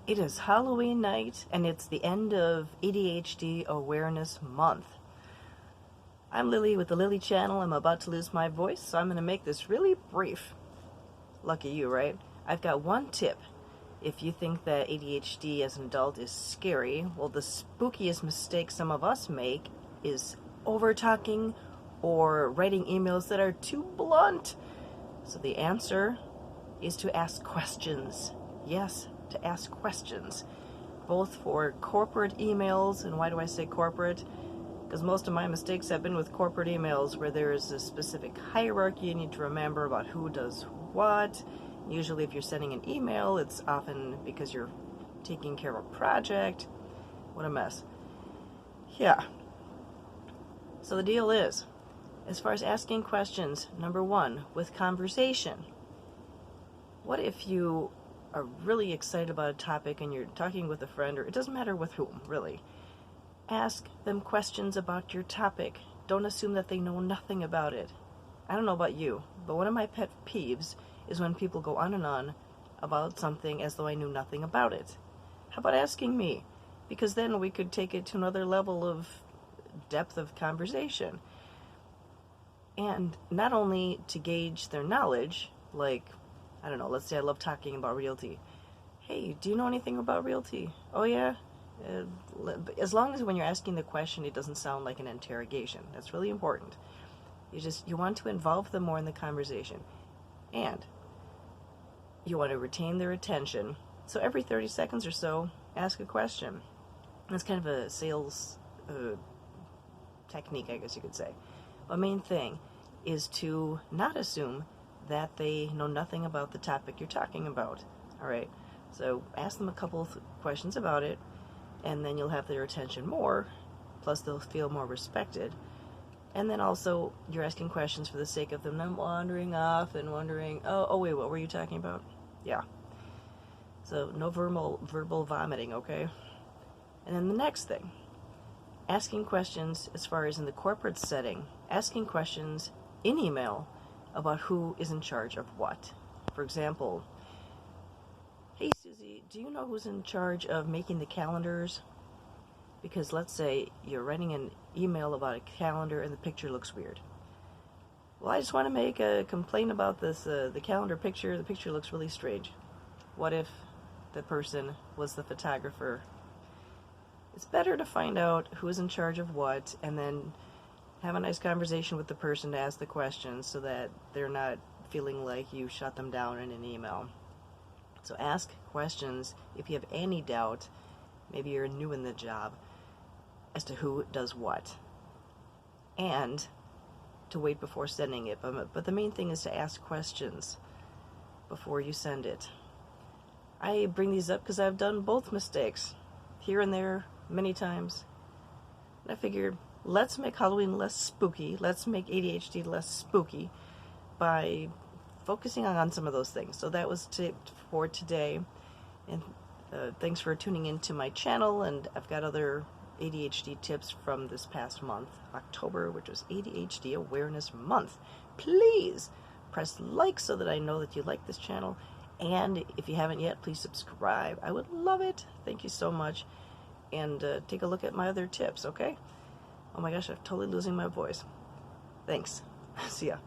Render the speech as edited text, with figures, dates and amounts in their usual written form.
It is Halloween night, and it's the end of ADHD Awareness Month. I'm Lily with the Lily Channel. I'm about to lose my voice, so I'm going to make this really brief. Lucky you, right? I've got one tip. If you think that ADHD as an adult is scary, well, the spookiest mistake some of us make is over-talking or writing emails that are too blunt. So the answer is to ask questions. Yes, to ask questions, both for corporate emails. And why do I say corporate? Because most of my mistakes have been with corporate emails where there is a specific hierarchy you need to remember about who does what. Usually if you're sending an email, it's often because you're taking care of a project. What a mess. Yeah. So the deal is, as far as asking questions, number one, with conversation. What if you are really excited about a topic and you're talking with a friend, or it doesn't matter with whom, really. Ask them questions about your topic. Don't assume that they know nothing about it. I don't know about you, but one of my pet peeves is when people go on and on about something as though I knew nothing about it. How about asking me? Because then we could take it to another level of depth of conversation. And not only to gauge their knowledge, like, I don't know, let's say I love talking about realty. Hey, do you know anything about realty? Oh yeah? As long as when you're asking the question, it doesn't sound like an interrogation. That's really important. You want to involve them more in the conversation. And you want to retain their attention. So every 30 seconds or so, ask a question. That's kind of a sales technique, I guess you could say. The main thing is to not assume that they know nothing about the topic you're talking about. All right, so ask them a couple of questions about it, and then you'll have their attention more, plus they'll feel more respected. And then also, you're asking questions for the sake of them not wandering off and wondering, oh wait, what were you talking about? Yeah. So no verbal vomiting, okay? And then the next thing, asking questions as far as in the corporate setting, asking questions in email about who is in charge of what. For example, hey Susie, do you know who's in charge of making the calendars? Because let's say you're writing an email about a calendar and the picture looks weird. Well, I just want to make a complaint about this, the calendar picture. The picture looks really strange. What if the person was the photographer? It's better to find out who is in charge of what, and then have a nice conversation with the person to ask the questions so that they're not feeling like you shut them down in an email. So ask questions if you have any doubt, maybe you're new in the job, as to who does what. And to wait before sending it. But the main thing is to ask questions before you send it. I bring these up because I've done both mistakes, here and there, many times. And I figured, let's make Halloween less spooky. Let's make ADHD less spooky by focusing on some of those things. So that was tip for today. And thanks for tuning into my channel. And I've got other ADHD tips from this past month, October, which was ADHD Awareness Month. Please press like so that I know that you like this channel. And if you haven't yet, please subscribe. I would love it. Thank you so much. And take a look at my other tips, okay? Oh my gosh, I'm totally losing my voice. Thanks. See ya.